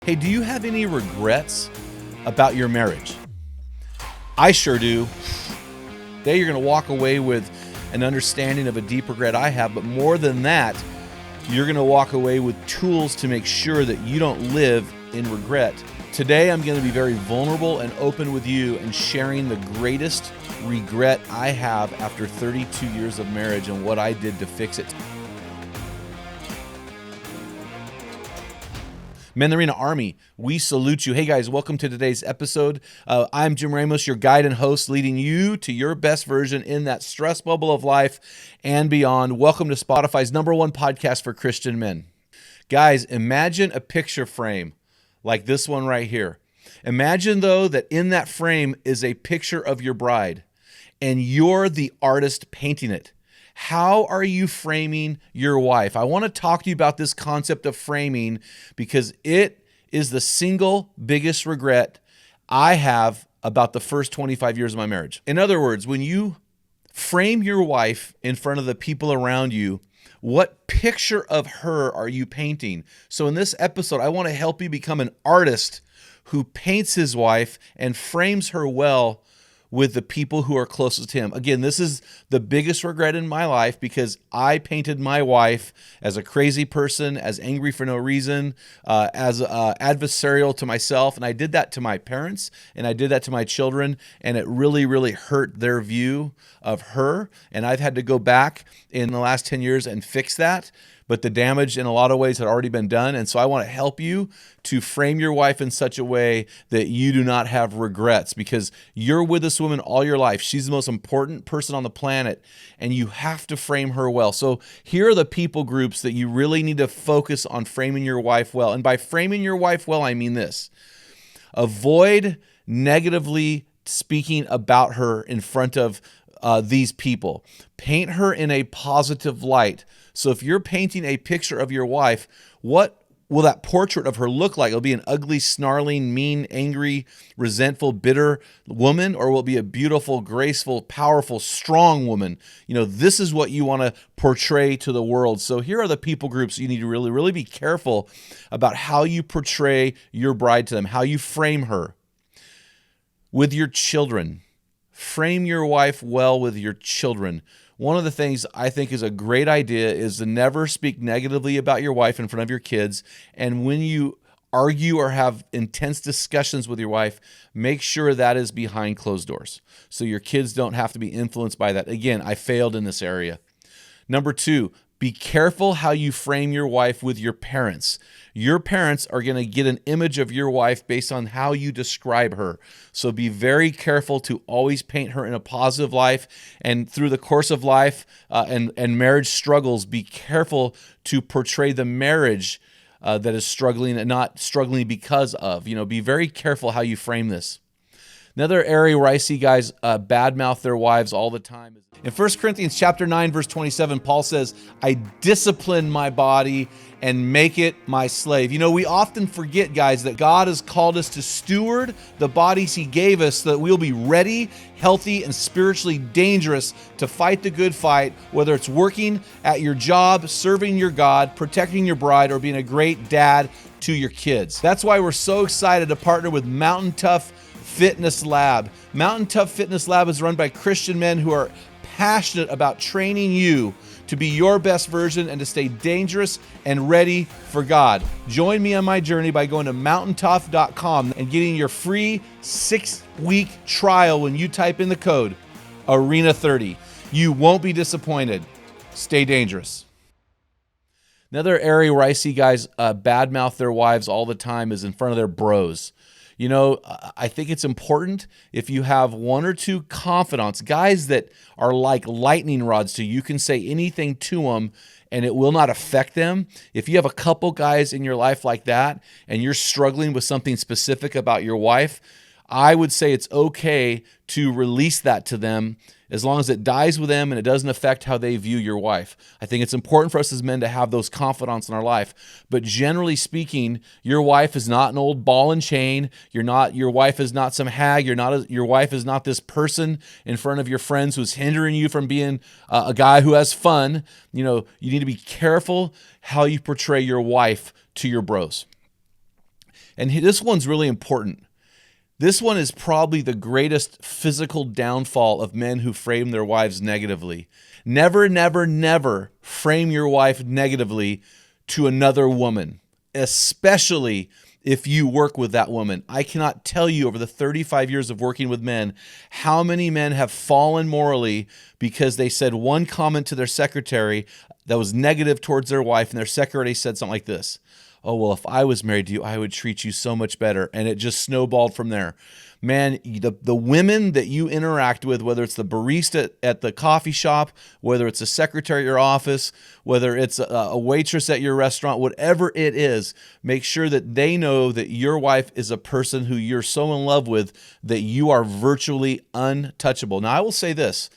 Hey, do you have any regrets about your marriage? I sure do. Today you're going to walk away with an understanding of a deep regret I have, but more than that, you're going to walk away with tools to make sure that you don't live in regret. Today I'm going to be very vulnerable and open with you and sharing the greatest regret I have after 32 years of marriage and what I did to fix it. Men in the Arena Army, we salute you. Hey guys, welcome to today's episode. I'm Jim Ramos, your guide and host, leading you to your best version in that stress bubble of life and beyond. Welcome to Spotify's #1 podcast for Christian men. Guys, imagine a picture frame like this one right here. Imagine, though, that in that frame is a picture of your bride, and you're the artist painting it. How are you framing your wife? I want to talk to you about this concept of framing because it is the single biggest regret I have about the first 25 years of my marriage. In other words, when you frame your wife in front of the people around you, what picture of her are you painting? So in this episode, I want to help you become an artist who paints his wife and frames her well with the people who are closest to him. Again, this is the biggest regret in my life because I painted my wife as a crazy person, as angry for no reason, as adversarial to myself. And I did that to my parents and I did that to my children. And it really, really hurt their view of her. And I've had to go back in the last 10 years and fix that. But the damage in a lot of ways had already been done. And so I want to help you to frame your wife in such a way that you do not have regrets because you're with this woman all your life. She's the most important person on the planet and you have to frame her well. So here are the people groups that you really need to focus on framing your wife well. And by framing your wife well, I mean this. Avoid negatively speaking about her in front of these people. Paint her in a positive light. So if you're painting a picture of your wife, what will that portrait of her look like? It'll be an ugly, snarling, mean, angry, resentful, bitter woman, or will it be a beautiful, graceful, powerful, strong woman? You know, this is what you want to portray to the world. So here are the people groups you need to really, really be careful about how you portray your bride to them, how you frame her. With your children, frame your wife well with your children. One of the things I think is a great idea is to never speak negatively about your wife in front of your kids. And when you argue or have intense discussions with your wife, make sure that is behind closed doors so your kids don't have to be influenced by that. Again, I failed in this area. Number 2, be careful how you frame your wife with your parents. Your parents are going to get an image of your wife based on how you describe her. So be very careful to always paint her in a positive life. And through the course of life and marriage struggles, be careful to portray the marriage that is struggling and not struggling because of. You know, be very careful how you frame this. Another area where I see guys badmouth their wives all the time. In 1 Corinthians chapter 9, verse 27, Paul says, I discipline my body and make it my slave. You know, we often forget, guys, that God has called us to steward the bodies he gave us so that we'll be ready, healthy, and spiritually dangerous to fight the good fight, whether it's working at your job, serving your God, protecting your bride, or being a great dad to your kids. That's why we're so excited to partner with Mountain Tough Fitness Lab. Mountain Tough Fitness Lab is run by Christian men who are passionate about training you to be your best version and to stay dangerous and ready for God. Join me on my journey by going to mountaintough.com and getting your free 6-week trial when you type in the code ARENA30. You won't be disappointed. Stay dangerous. Another area where I see guys badmouth their wives all the time is in front of their bros. You know, I think it's important if you have 1 or 2 confidants, guys that are like lightning rods to you, you can say anything to them and it will not affect them. If you have a couple guys in your life like that and you're struggling with something specific about your wife, I would say it's okay to release that to them as long as it dies with them and it doesn't affect how they view your wife. I think it's important for us as men to have those confidants in our life. But generally speaking, your wife is not an old ball and chain. Your wife is not some hag. Your wife is not this person in front of your friends who's hindering you from being a guy who has fun. You know, you need to be careful how you portray your wife to your bros. And this one's really important. This one is probably the greatest physical downfall of men who frame their wives negatively. Never, never, never frame your wife negatively to another woman, especially if you work with that woman. I cannot tell you over the 35 years of working with men how many men have fallen morally because they said one comment to their secretary that was negative towards their wife, and their secretary said something like this: "Oh, well, if I was married to you, I would treat you so much better." And it just snowballed from there. Man, the women that you interact with, whether it's the barista at the coffee shop, whether it's a secretary at your office, whether it's a waitress at your restaurant, whatever it is, make sure that they know that your wife is a person who you're so in love with that you are virtually untouchable. Now, I will say this.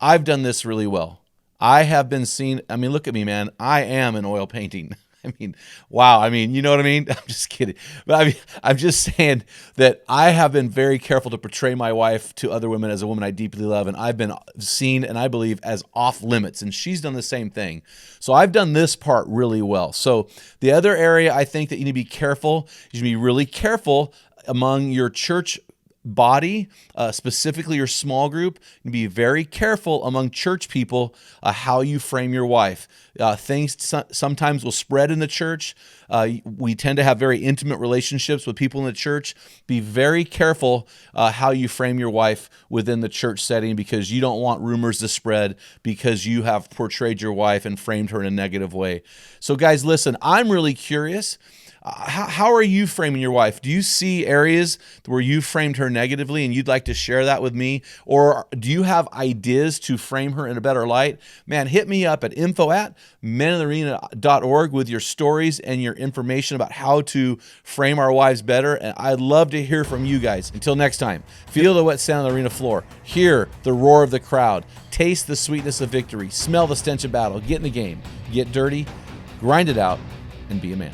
I've done this really well. I have been seen. I mean, look at me, man. I am an oil painting. I mean, wow. I mean, you know what I mean? I'm just kidding. But I mean, I'm just saying that I have been very careful to portray my wife to other women as a woman I deeply love. And I've been seen, and I believe, as off limits. And she's done the same thing. So I've done this part really well. So the other area I think that you need to be careful, you should be really careful among your church body, specifically your small group. You be very careful among church people how you frame your wife. Things sometimes will spread in the church. We tend to have very intimate relationships with people in the church. Be very careful how you frame your wife within the church setting, because you don't want rumors to spread because you have portrayed your wife and framed her in a negative way. So guys, listen, I'm really curious. How are you framing your wife? Do you see areas where you framed her negatively and you'd like to share that with me? Or do you have ideas to frame her in a better light? Man, hit me up at info@meninthearena.org with your stories and your information about how to frame our wives better. And I'd love to hear from you guys. Until next time, feel the wet sand on the arena floor. Hear the roar of the crowd. Taste the sweetness of victory. Smell the stench of battle. Get in the game. Get dirty. Grind it out. And be a man.